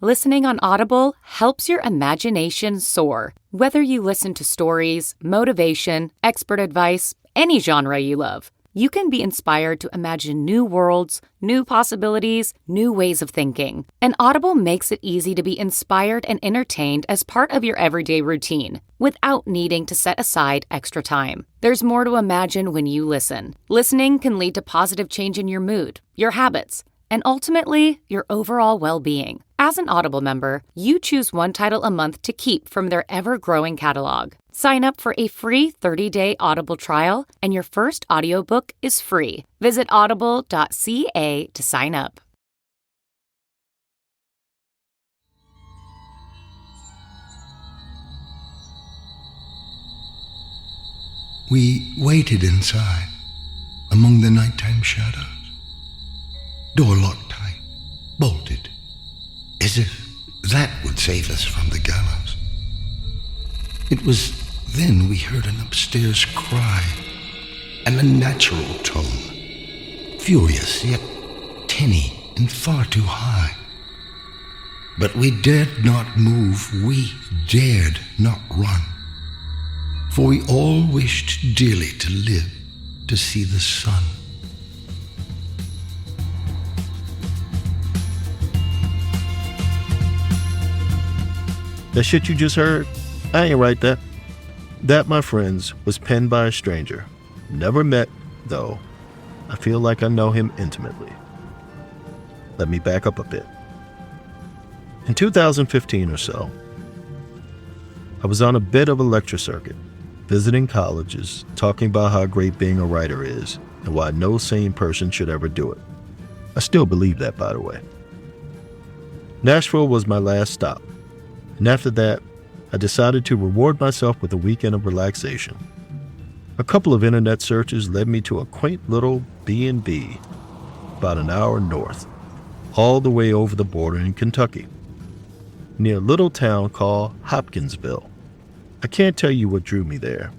Listening on Audible helps your imagination soar. Whether you listen to stories, motivation, expert advice, any genre you love, you can be inspired to imagine new worlds, new possibilities, new ways of thinking. And Audible makes it easy to be inspired and entertained as part of your everyday routine, without needing to set aside extra time. There's more to imagine when you listen. Listening can lead to positive change in your mood, your habits, and ultimately, your overall well-being. As an Audible member, you choose one title a month to keep from their ever-growing catalog. Sign up for a free 30-day Audible trial, and your first audiobook is free. Visit audible.ca to sign up. We waited inside, among the nighttime shadows. Door locked tight, bolted, as if that would save us from the gallows. It was then we heard an upstairs cry, an unnatural tone, furious yet tinny and far too high. But we dared not move, we dared not run, for we all wished dearly to live to see the sun. That shit you just heard, I ain't write that. That, my friends, was penned by a stranger. Never met, though. I feel like I know him intimately. Let me back up a bit. In 2015 or so, I was on a bit of a lecture circuit, visiting colleges, talking about how great being a writer is, and why no sane person should ever do it. I still believe that, by the way. Nashville was my last stop. And after that, I decided to reward myself with a weekend of relaxation. A couple of internet searches led me to a quaint little B&B about an hour north, all the way over the border in Kentucky, near a little town called Hopkinsville. I can't tell you what drew me there.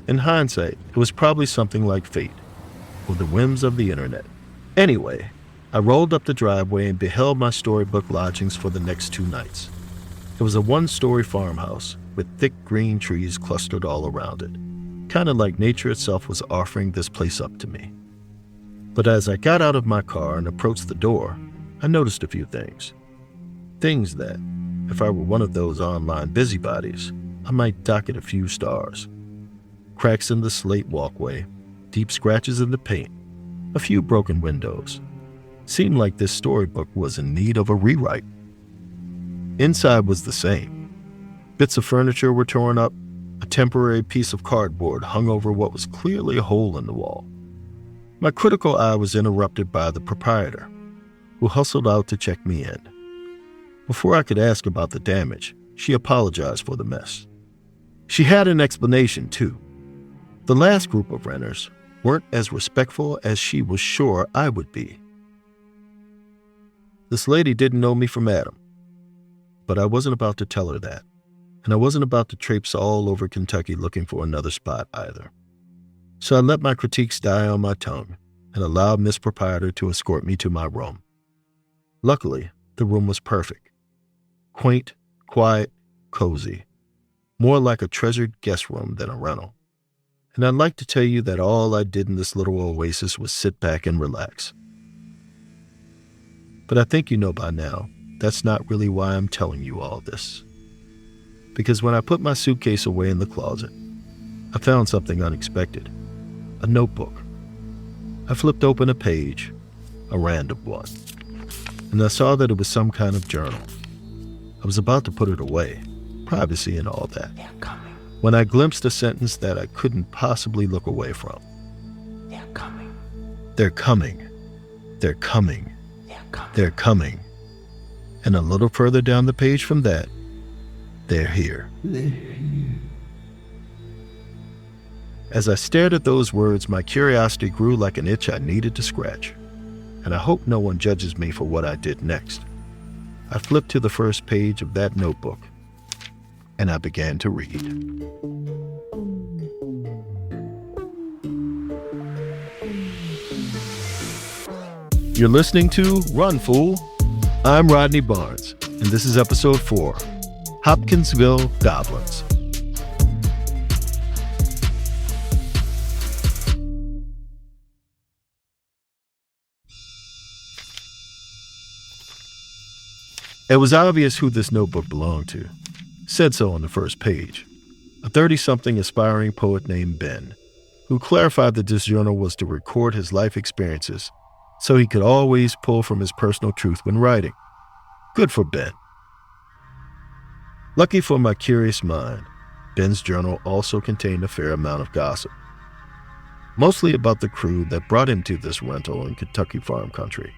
In hindsight, it was probably something like fate, or the whims of the internet. Anyway, I rolled up the driveway and beheld my storybook lodgings for the next 2 nights. It was a 1-story farmhouse with thick green trees clustered all around it, kind of like nature itself was offering this place up to me. But as I got out of my car and approached the door, I noticed a few things. Things that, if I were one of those online busybodies, I might dock it a few stars. Cracks in the slate walkway, deep scratches in the paint, a few broken windows. Seemed like this storybook was in need of a rewrite. Inside was the same. Bits of furniture were torn up, a temporary piece of cardboard hung over what was clearly a hole in the wall. My critical eye was interrupted by the proprietor, who hustled out to check me in. Before I could ask about the damage, she apologized for the mess. She had an explanation, too. The last group of renters weren't as respectful as she was sure I would be. This lady didn't know me from Adam. But I wasn't about to tell her that, and I wasn't about to traipse all over Kentucky looking for another spot either. So I let my critiques die on my tongue and allowed Miss Proprietor to escort me to my room. Luckily, the room was perfect. Quaint, quiet, cozy. More like a treasured guest room than a rental. And I'd like to tell you that all I did in this little oasis was sit back and relax. But I think you know by now, that's not really why I'm telling you all this. Because when I put my suitcase away in the closet, I found something unexpected. A notebook. I flipped open a page, a random one, and I saw that it was some kind of journal. I was about to put it away, privacy and all that, when I glimpsed a sentence that I couldn't possibly look away from. They're coming. They're coming. They're coming. They're coming. And a little further down the page from that, they're here. As I stared at those words, my curiosity grew like an itch I needed to scratch. And I hope no one judges me for what I did next. I flipped to the first page of that notebook, and I began to read. You're listening to Run, Fool. I'm Rodney Barnes. and this is episode 4, Hopkinsville Goblins. It was obvious who this notebook belonged to. It said so on the first page. A 30-something aspiring poet named Ben, who clarified that this journal was to record his life experiences so he could always pull from his personal truth when writing. Good for Ben. Lucky for my curious mind, Ben's journal also contained a fair amount of gossip, mostly about the crew that brought him to this rental in Kentucky farm country.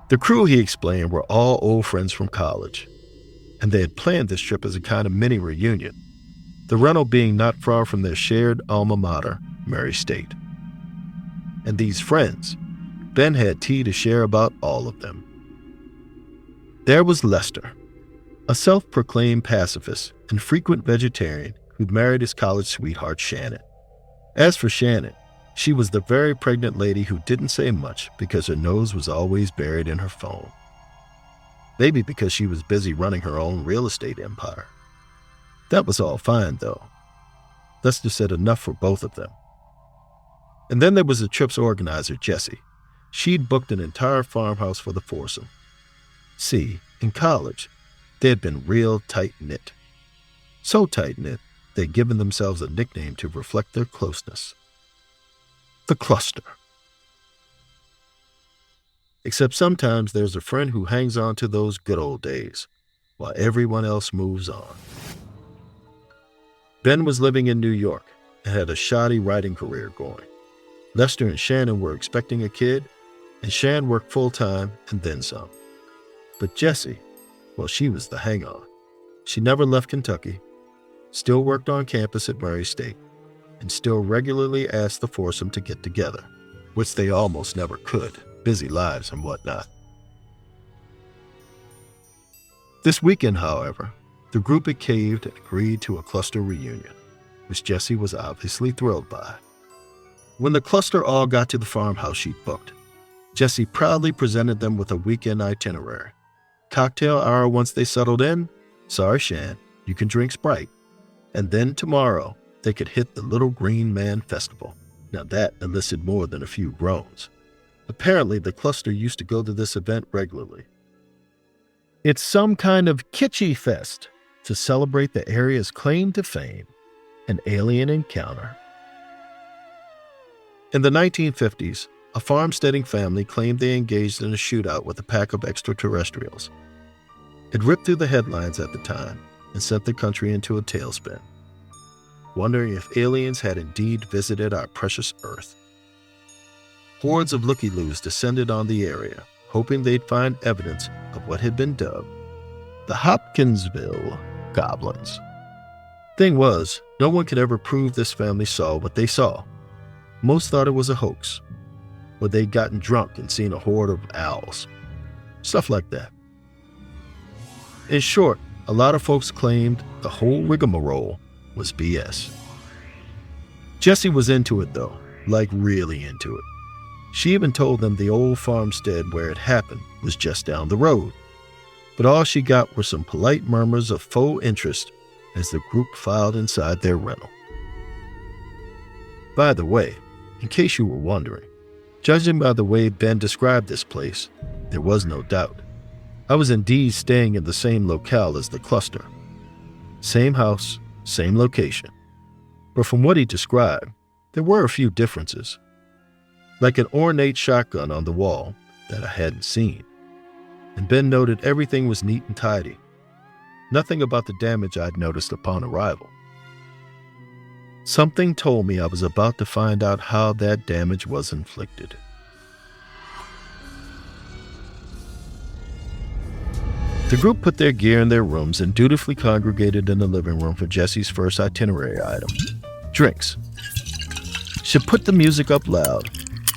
The crew, he explained, were all old friends from college, and they had planned this trip as a kind of mini reunion, the rental being not far from their shared alma mater, Murray State. And these friends, Ben had tea to share about all of them. There was Lester, a self-proclaimed pacifist and frequent vegetarian who'd married his college sweetheart Shannon. As for Shannon, she was the very pregnant lady who didn't say much because her nose was always buried in her phone. Maybe because she was busy running her own real estate empire. That was all fine, though. Lester said enough for both of them. And then there was the trip's organizer, Jessie. She'd booked an entire farmhouse for the foursome. See, in college, they had been real tight-knit. So tight-knit, they'd given themselves a nickname to reflect their closeness. The Cluster. Except sometimes there's a friend who hangs on to those good old days, while everyone else moves on. Ben was living in New York and had a shoddy writing career going. Lester and Shannon were expecting a kid, and Shan worked full-time and then some. But Jessie, well, she was the hang-on. She never left Kentucky, still worked on campus at Murray State, and still regularly asked the foursome to get together, which they almost never could, busy lives and whatnot. This weekend, however, the group had caved and agreed to a cluster reunion, which Jessie was obviously thrilled by. When the cluster all got to the farmhouse she'd booked, Jessie proudly presented them with a weekend itinerary. Cocktail hour once they settled in? Sorry, Shan, you can drink Sprite. And then tomorrow, they could hit the Little Green Man Festival. Now that elicited more than a few groans. Apparently, the cluster used to go to this event regularly. It's some kind of kitschy fest to celebrate the area's claim to fame, an alien encounter. In the 1950s, a farmsteading family claimed they engaged in a shootout with a pack of extraterrestrials. It ripped through the headlines at the time and sent the country into a tailspin, wondering if aliens had indeed visited our precious Earth. Hordes of looky-loos descended on the area, hoping they'd find evidence of what had been dubbed the Hopkinsville Goblins. Thing was, no one could ever prove this family saw what they saw. Most thought it was a hoax, or they'd gotten drunk and seen a horde of owls. Stuff like that. In short, a lot of folks claimed the whole rigmarole was BS. Jessie was into it though, like really into it. She even told them the old farmstead where it happened was just down the road. But all she got were some polite murmurs of faux interest as the group filed inside their rental. By the way, in case you were wondering, judging by the way Ben described this place, there was no doubt. I was indeed staying in the same locale as the cluster. Same house, same location. But from what he described, there were a few differences. Like an ornate shotgun on the wall that I hadn't seen. And Ben noted everything was neat and tidy. Nothing about the damage I'd noticed upon arrival. Something told me I was about to find out how that damage was inflicted. The group put their gear in their rooms and dutifully congregated in the living room for Jessie's first itinerary item, drinks. She put the music up loud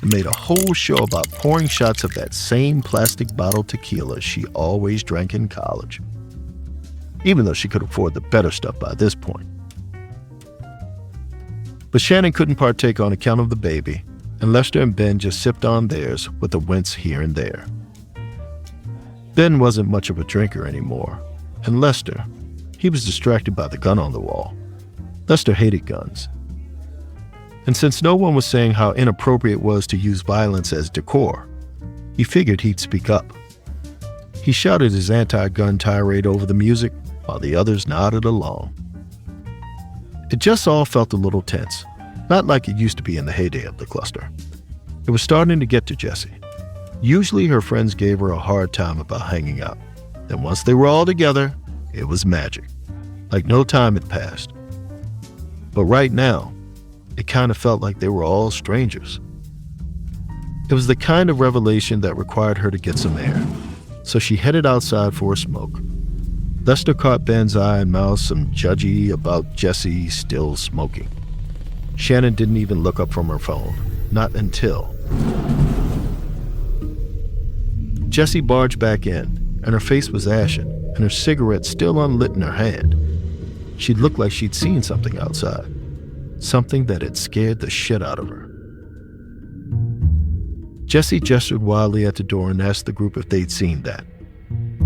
and made a whole show about pouring shots of that same plastic bottle tequila she always drank in college, even though she could afford the better stuff by this point. But Shannon couldn't partake on account of the baby, and Lester and Ben just sipped on theirs with a wince here and there. Ben wasn't much of a drinker anymore, and Lester, he was distracted by the gun on the wall. Lester hated guns. And since no one was saying how inappropriate it was to use violence as decor, he figured he'd speak up. He shouted his anti-gun tirade over the music while the others nodded along. It just all felt a little tense, not like it used to be in the heyday of the cluster. It was starting to get to Jessie. Usually her friends gave her a hard time about hanging out. Then once they were all together, it was magic. Like no time had passed. But right now, it kind of felt like they were all strangers. It was the kind of revelation that required her to get some air, so she headed outside for a smoke. Lester caught Ben's eye and mouthed some judgy about Jessie still smoking. Shannon didn't even look up from her phone, not until Jessie barged back in, and her face was ashen, and her cigarette still unlit in her hand. She looked like she'd seen something outside, something that had scared the shit out of her. Jessie gestured wildly at the door and asked the group if they'd seen that.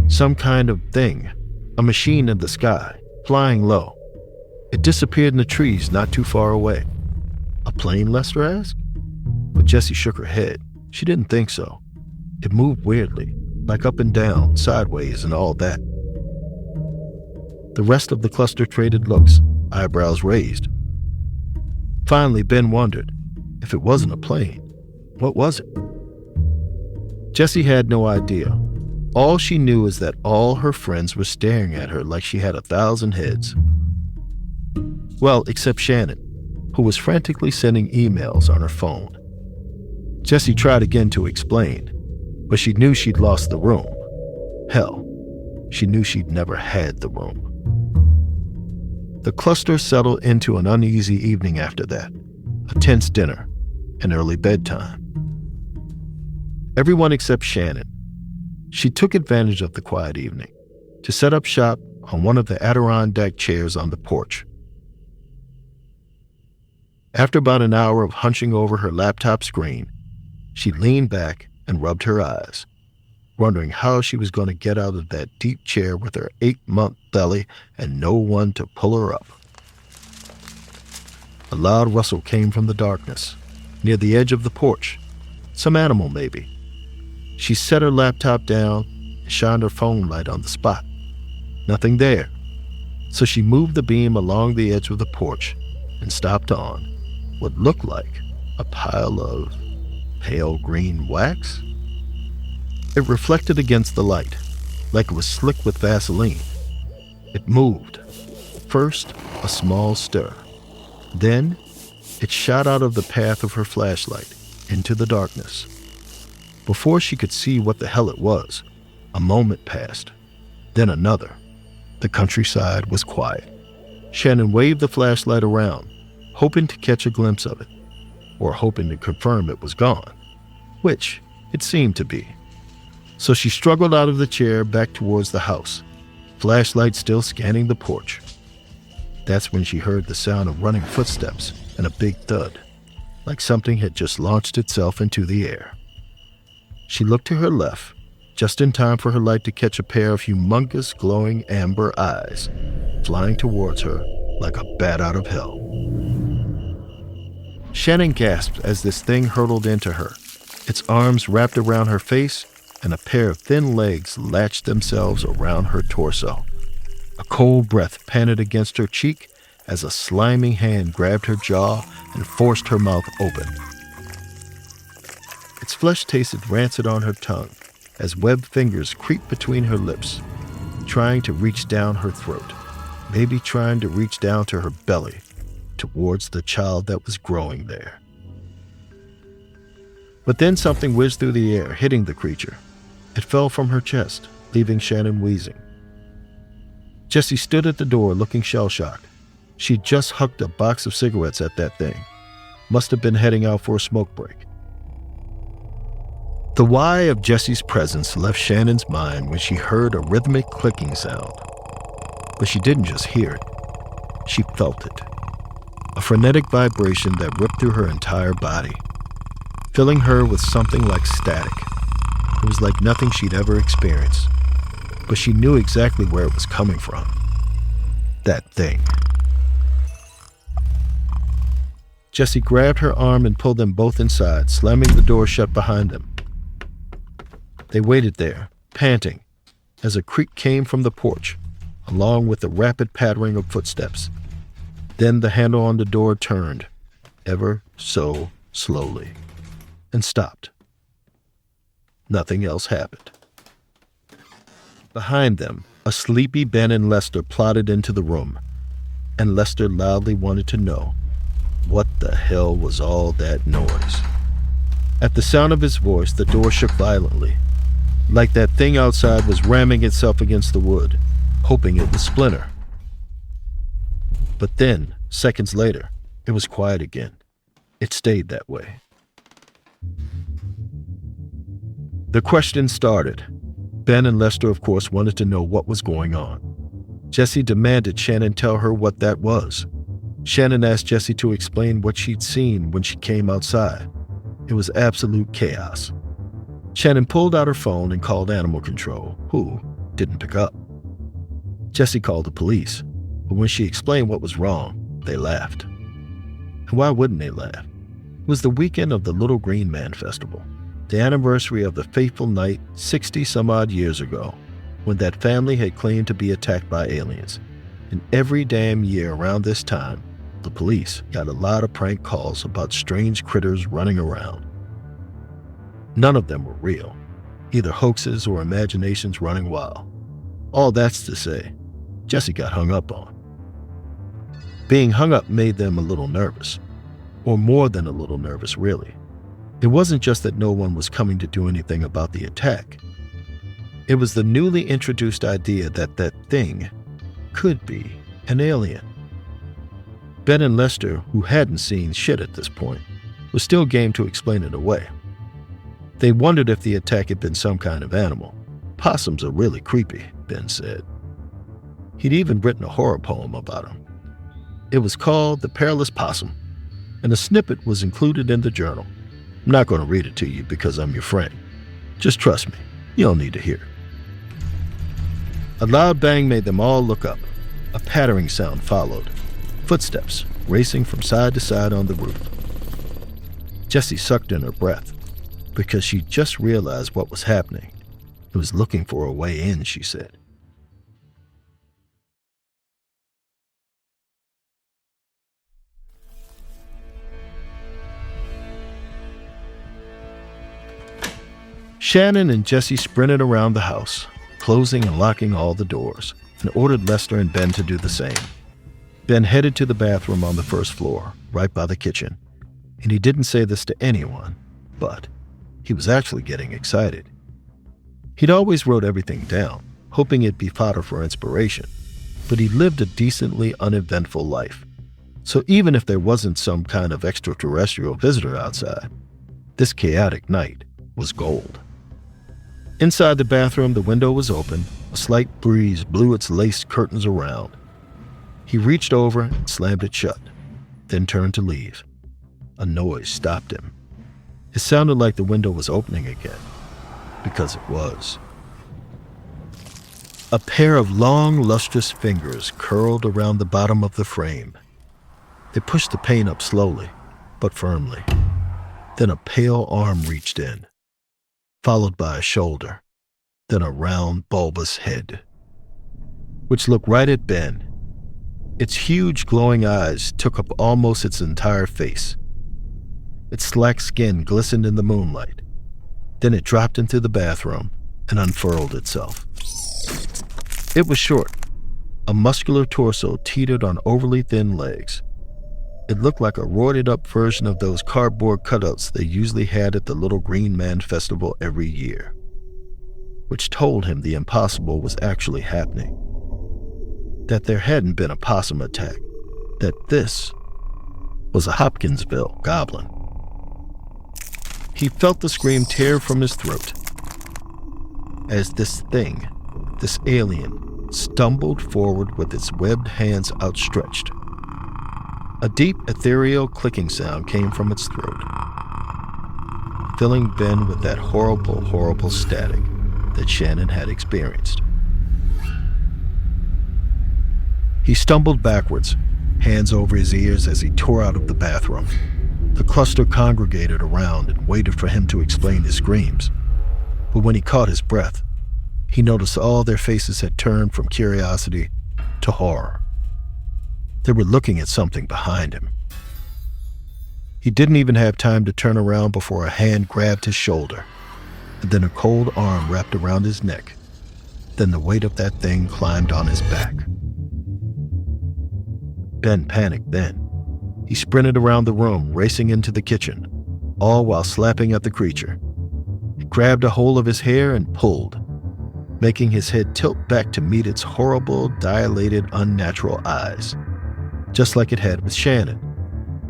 Some kind of thing, a machine in the sky, flying low. It disappeared in the trees not too far away. A plane, Lester asked? But Jessie shook her head. She didn't think so. It moved weirdly, like up and down, sideways, and all that. The rest of the cluster traded looks, eyebrows raised. Finally, Ben wondered, if it wasn't a plane, what was it? Jessie had no idea. All she knew is that all her friends were staring at her like she had 1,000 heads. Well, except Shannon, who was frantically sending emails on her phone. Jessie tried again to explain, but she knew she'd lost the room. Hell, she knew she'd never had the room. The cluster settled into an uneasy evening after that, a tense dinner, and early bedtime. Everyone except Shannon. She took advantage of the quiet evening to set up shop on one of the Adirondack chairs on the porch. After about an hour of hunching over her laptop screen, she leaned back and rubbed her eyes, wondering how she was going to get out of that deep chair with her 8-month belly and no one to pull her up. A loud rustle came from the darkness, near the edge of the porch. Some animal, maybe. She set her laptop down and shined her phone light on the spot. Nothing there. So she moved the beam along the edge of the porch and stopped on what looked like a pile of pale green wax. It reflected against the light, like it was slick with Vaseline. It moved. First, a small stir. Then, it shot out of the path of her flashlight into the darkness. Before she could see what the hell it was, a moment passed. Then another. The countryside was quiet. Shannon waved the flashlight around, hoping to catch a glimpse of it, or hoping to confirm it was gone, which it seemed to be. So she struggled out of the chair back towards the house, flashlight still scanning the porch. That's when she heard the sound of running footsteps and a big thud, like something had just launched itself into the air. She looked to her left, just in time for her light to catch a pair of humongous glowing amber eyes, flying towards her like a bat out of hell. Shannon gasped as this thing hurtled into her. Its arms wrapped around her face, and a pair of thin legs latched themselves around her torso. A cold breath panted against her cheek as a slimy hand grabbed her jaw and forced her mouth open. Its flesh tasted rancid on her tongue as webbed fingers creeped between her lips, trying to reach down her throat, maybe trying to reach down to her belly, towards the child that was growing there. But then something whizzed through the air, hitting the creature. It fell from her chest, leaving Shannon wheezing. Jessie stood at the door looking shell-shocked. She'd just hucked a box of cigarettes at that thing. Must have been heading out for a smoke break. The why of Jessie's presence left Shannon's mind when she heard a rhythmic clicking sound. But she didn't just hear it. She felt it. A frenetic vibration that ripped through her entire body, filling her with something like static. It was like nothing she'd ever experienced, but she knew exactly where it was coming from. That thing. Jessie grabbed her arm and pulled them both inside, slamming the door shut behind them. They waited there, panting, as a creak came from the porch, along with the rapid pattering of footsteps. Then the handle on the door turned, ever so slowly, and stopped. Nothing else happened. Behind them, a sleepy Ben and Lester plodded into the room, and Lester loudly wanted to know, what the hell was all that noise? At the sound of his voice, the door shook violently, like that thing outside was ramming itself against the wood, hoping it would splinter. But then, seconds later, it was quiet again. It stayed that way. The question started. Ben and Lester, of course, wanted to know what was going on. Jessie demanded Shannon tell her what that was. Shannon asked Jessie to explain what she'd seen when she came outside. It was absolute chaos. Shannon pulled out her phone and called animal control, who didn't pick up. Jessie called the police, but when she explained what was wrong, they laughed. And why wouldn't they laugh? It was the weekend of the Little Green Man Festival, the anniversary of the fateful night 60-some-odd years ago, when that family had claimed to be attacked by aliens. And every damn year around this time, the police got a lot of prank calls about strange critters running around. None of them were real, either hoaxes or imaginations running wild. All that's to say, Jessie got hung up on. Being hung up made them a little nervous, or more than a little nervous, really. It wasn't just that no one was coming to do anything about the attack. It was the newly introduced idea that that thing could be an alien. Ben and Lester, who hadn't seen shit at this point, were still game to explain it away. They wondered if the attack had been some kind of animal. Possums are really creepy, Ben said. He'd even written a horror poem about them. It was called The Perilous Possum, and a snippet was included in the journal. I'm not going to read it to you because I'm your friend. Just trust me, you don't need to hear it. A loud bang made them all look up. A pattering sound followed. Footsteps racing from side to side on the roof. Jessie sucked in her breath because she just realized what was happening. It was looking for a way in, she said. Shannon and Jessie sprinted around the house, closing and locking all the doors, and ordered Lester and Ben to do the same. Ben headed to the bathroom on the first floor, right by the kitchen, and he didn't say this to anyone, but he was actually getting excited. He'd always wrote everything down, hoping it'd be fodder for inspiration, but he lived a decently uneventful life. So even if there wasn't some kind of extraterrestrial visitor outside, this chaotic night was gold. Inside the bathroom, the window was open. A slight breeze blew its lace curtains around. He reached over and slammed it shut, then turned to leave. A noise stopped him. It sounded like the window was opening again, because it was. A pair of long, lustrous fingers curled around the bottom of the frame. They pushed the pane up slowly, but firmly. Then a pale arm reached in, followed by a shoulder, then a round, bulbous head, which looked right at Ben. Its huge, glowing eyes took up almost its entire face. Its slack skin glistened in the moonlight. Then it dropped into the bathroom and unfurled itself. It was short. A muscular torso teetered on overly thin legs. It looked like a roided-up version of those cardboard cutouts they usually had at the Little Green Man Festival every year, which told him the impossible was actually happening. That there hadn't been a possum attack, that this was a Hopkinsville goblin. He felt the scream tear from his throat as this thing, this alien, stumbled forward with its webbed hands outstretched. A deep, ethereal clicking sound came from its throat, filling Ben with that horrible, horrible static that Shannon had experienced. He stumbled backwards, hands over his ears as he tore out of the bathroom. The cluster congregated around and waited for him to explain his screams. But when he caught his breath, he noticed all their faces had turned from curiosity to horror. They were looking at something behind him. He didn't even have time to turn around before a hand grabbed his shoulder, and then a cold arm wrapped around his neck. Then the weight of that thing climbed on his back. Ben panicked then. He sprinted around the room, racing into the kitchen, all while slapping at the creature. He grabbed a hold of his hair and pulled, making his head tilt back to meet its horrible, dilated, unnatural eyes, just like it had with Shannon.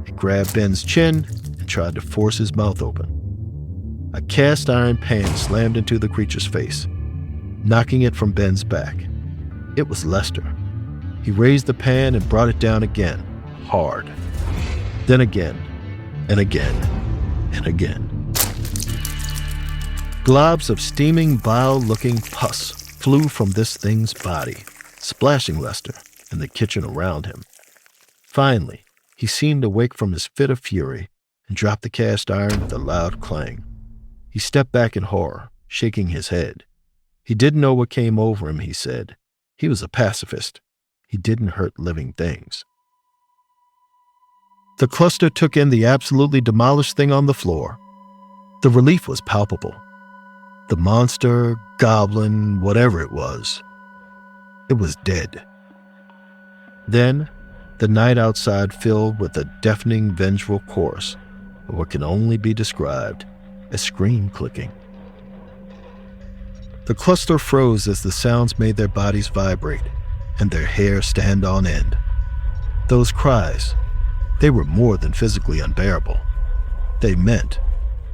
It grabbed Ben's chin and tried to force his mouth open. A cast iron pan slammed into the creature's face, knocking it from Ben's back. It was Lester. He raised the pan and brought it down again, hard. Then again, and again, and again. Globs of steaming, vile-looking pus flew from this thing's body, splashing Lester and the kitchen around him. Finally, he seemed to wake from his fit of fury and dropped the cast iron with a loud clang. He stepped back in horror, shaking his head. He didn't know what came over him, he said. He was a pacifist. He didn't hurt living things. The cluster took in the absolutely demolished thing on the floor. The relief was palpable. The monster, goblin, whatever it was dead. Then, the night outside filled with a deafening, vengeful chorus of what can only be described as scream clicking. The cluster froze as the sounds made their bodies vibrate and their hair stand on end. Those cries, they were more than physically unbearable. They meant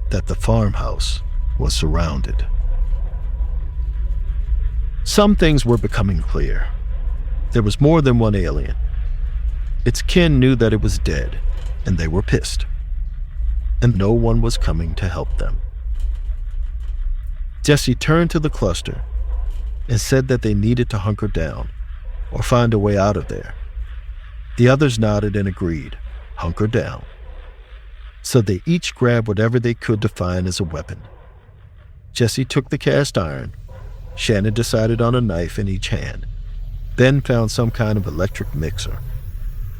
that the farmhouse was surrounded. Some things were becoming clear. There was more than one alien. Its kin knew that it was dead, and they were pissed. And no one was coming to help them. Jesse turned to the cluster and said that they needed to hunker down or find a way out of there. The others nodded and agreed, hunker down. So they each grabbed whatever they could to find as a weapon. Jesse took the cast iron. Shannon decided on a knife in each hand. Ben found some kind of electric mixer.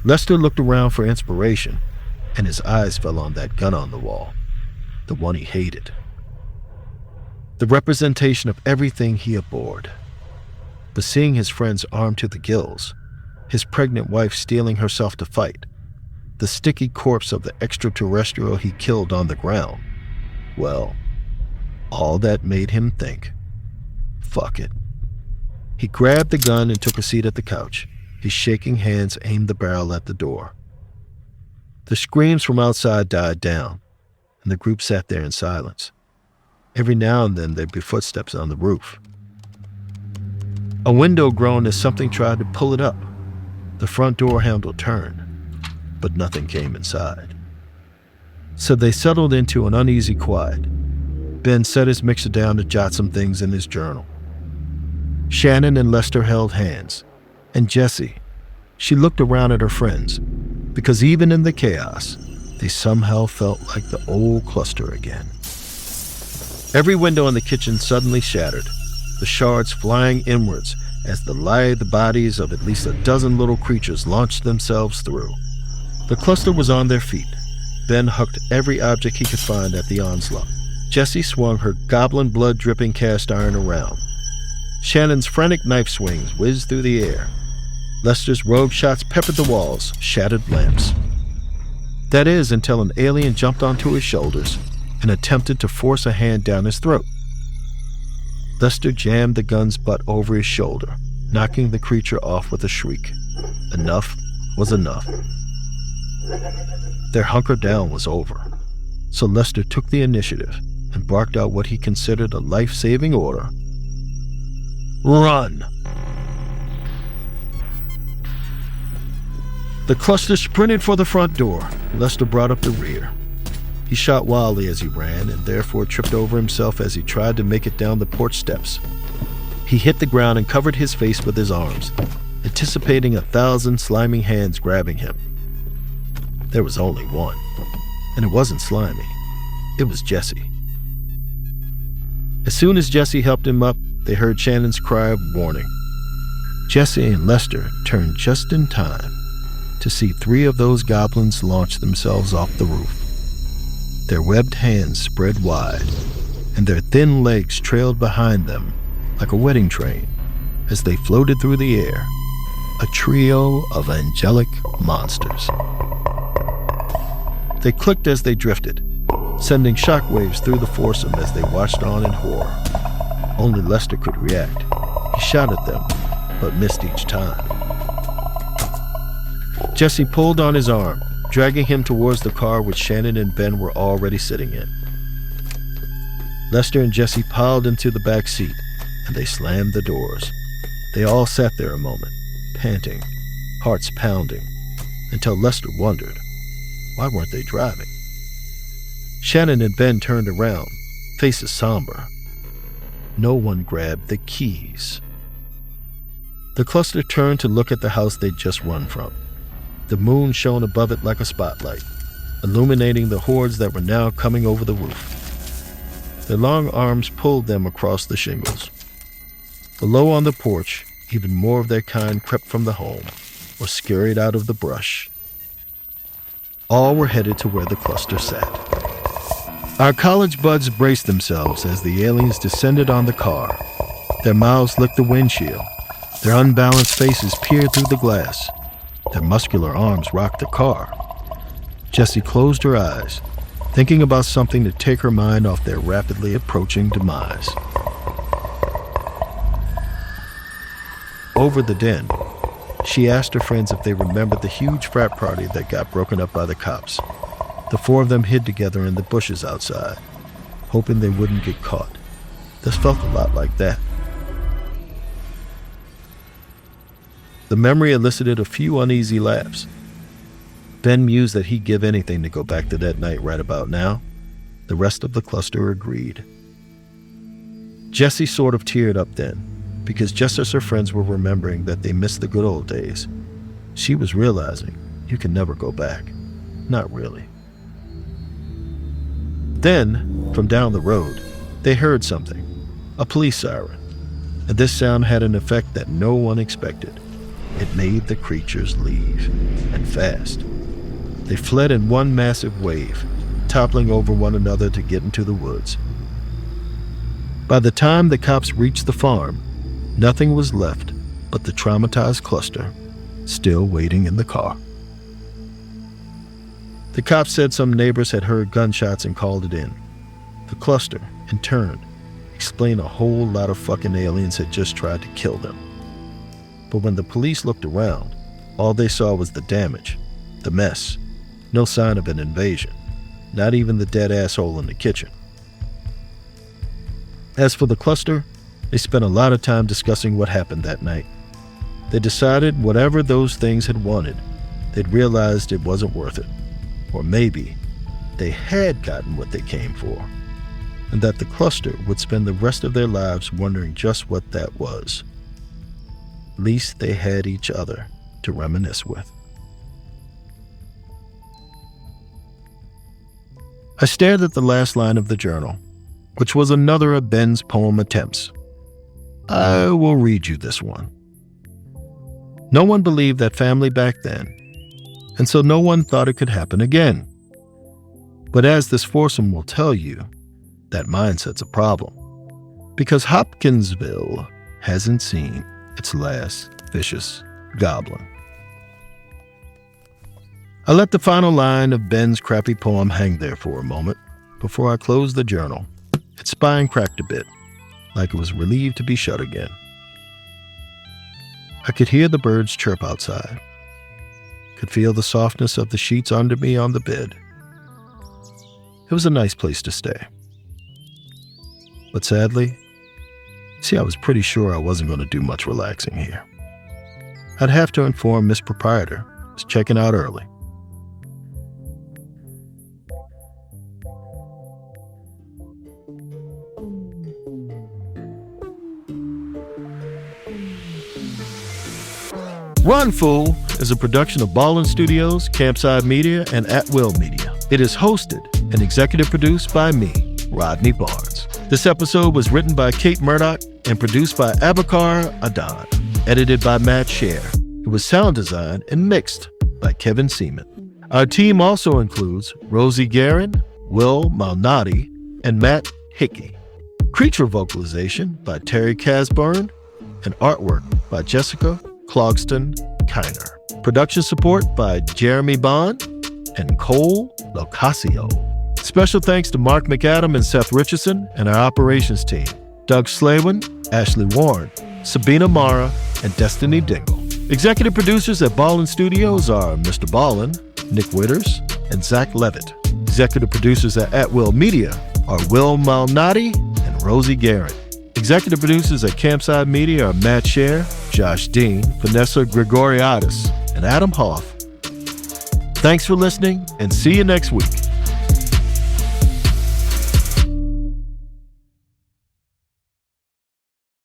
Lester looked around for inspiration, and his eyes fell on that gun on the wall, the one he hated. The representation of everything he abhorred. But seeing his friends armed to the gills, his pregnant wife steeling herself to fight, the sticky corpse of the extraterrestrial he killed on the ground, well, all that made him think, fuck it. He grabbed the gun and took a seat at the couch. His shaking hands aimed the barrel at the door. The screams from outside died down, and the group sat there in silence. Every now and then there'd be footsteps on the roof. A window groaned as something tried to pull it up. The front door handle turned, but nothing came inside. So they settled into an uneasy quiet. Ben set his mixer down to jot some things in his journal. Shannon and Lester held hands, and Jessie, she looked around at her friends, because even in the chaos, they somehow felt like the old cluster again. Every window in the kitchen suddenly shattered, the shards flying inwards as the lithe bodies of at least a dozen little creatures launched themselves through. The cluster was on their feet. Ben hucked every object he could find at the onslaught. Jessie swung her goblin blood-dripping cast iron around. Shannon's frantic knife swings whizzed through the air. Lester's rogue shots peppered the walls, shattered lamps. That is, until an alien jumped onto his shoulders and attempted to force a hand down his throat. Lester jammed the gun's butt over his shoulder, knocking the creature off with a shriek. Enough was enough. Their hunker down was over, so Lester took the initiative and barked out what he considered a life-saving order. Run! The cluster sprinted for the front door. Lester brought up the rear. He shot wildly as he ran and therefore tripped over himself as he tried to make it down the porch steps. He hit the ground and covered his face with his arms, anticipating 1,000 slimy hands grabbing him. There was only one, and it wasn't slimy. It was Jesse. As soon as Jesse helped him up, they heard Shannon's cry of warning. Jesse and Lester turned just in time to see 3 of those goblins launch themselves off the roof. Their webbed hands spread wide, and their thin legs trailed behind them like a wedding train as they floated through the air, a trio of angelic monsters. They clicked as they drifted, sending shockwaves through the foursome as they watched on in horror. Only Lester could react. He shot at them, but missed each time. Jesse pulled on his arm, dragging him towards the car which Shannon and Ben were already sitting in. Lester and Jesse piled into the back seat, and they slammed the doors. They all sat there a moment, panting, hearts pounding, until Lester wondered, why weren't they driving? Shannon and Ben turned around, faces somber. No one grabbed the keys. The cluster turned to look at the house they'd just run from. The moon shone above it like a spotlight, illuminating the hordes that were now coming over the roof. Their long arms pulled them across the shingles. Below on the porch, even more of their kind crept from the home or scurried out of the brush. All were headed to where the cluster sat. Our college buds braced themselves as the aliens descended on the car. Their mouths licked the windshield. Their unbalanced faces peered through the glass. Their muscular arms rocked the car. Jessie closed her eyes, thinking about something to take her mind off their rapidly approaching demise. Over the den, she asked her friends if they remembered the huge frat party that got broken up by the cops. The 4 of them hid together in the bushes outside, hoping they wouldn't get caught. This felt a lot like that. The memory elicited a few uneasy laughs. Ben mused that he'd give anything to go back to that night right about now. The rest of the cluster agreed. Jessie sort of teared up then, because just as her friends were remembering that they missed the good old days, she was realizing you can never go back. Not really. Then, from down the road, they heard something, a police siren, and this sound had an effect that no one expected. It made the creatures leave, and fast. They fled in one massive wave, toppling over one another to get into the woods. By the time the cops reached the farm, nothing was left but the traumatized cluster, still waiting in the car. The cops said some neighbors had heard gunshots and called it in. The cluster, in turn, explained a whole lot of fucking aliens had just tried to kill them. But when the police looked around, all they saw was the damage, the mess. No sign of an invasion, not even the dead asshole in the kitchen. As for the cluster, they spent a lot of time discussing what happened that night. They decided whatever those things had wanted, they'd realized it wasn't worth it. Or maybe they had gotten what they came for, and that the cluster would spend the rest of their lives wondering just what that was. At least they had each other to reminisce with. I stared at the last line of the journal, which was another of Ben's poem attempts. I will read you this one. No one believed that family back then, and so no one thought it could happen again. But as this foursome will tell you, that mindset's a problem, because Hopkinsville hasn't seen its last vicious goblin. I let the final line of Ben's crappy poem hang there for a moment before I closed the journal. Its spine cracked a bit, like it was relieved to be shut again. I could hear the birds chirp outside, could feel the softness of the sheets under me on the bed. It was a nice place to stay. But sadly, I was pretty sure I wasn't going to do much relaxing here. I'd have to inform Miss Proprietor I was checking out early. Run Fool is a production of Ballin Studios, Campside Media, and At Will Media. It is hosted and executive produced by me, Rodney Barnes. This episode was written by Kate Murdoch and produced by Abakar Adan. Edited by Matt Scher. It was sound designed and mixed by Kevin Seaman. Our team also includes Rosie Guerin, Will Malnati, and Matt Hickey. Creature vocalization by Terry Casburn, and artwork by Jessica Clogston Kiner. Production support by Jeremy Bond and Cole Locasio. Special thanks to Mark McAdam and Seth Richardson and our operations team, Doug Slaywin, Ashley Warren, Sabina Mara, and Destiny Dingle. Executive producers at Ballin Studios are MrBallen, Nick Witters, and Zach Levitt. Executive producers at Will Media are Will Malnati and Rosie Guerin. Executive producers at Campside Media are Matt Scher, Josh Dean, Vanessa Gregoriadis, and Adam Hoff. Thanks for listening, and see you next week.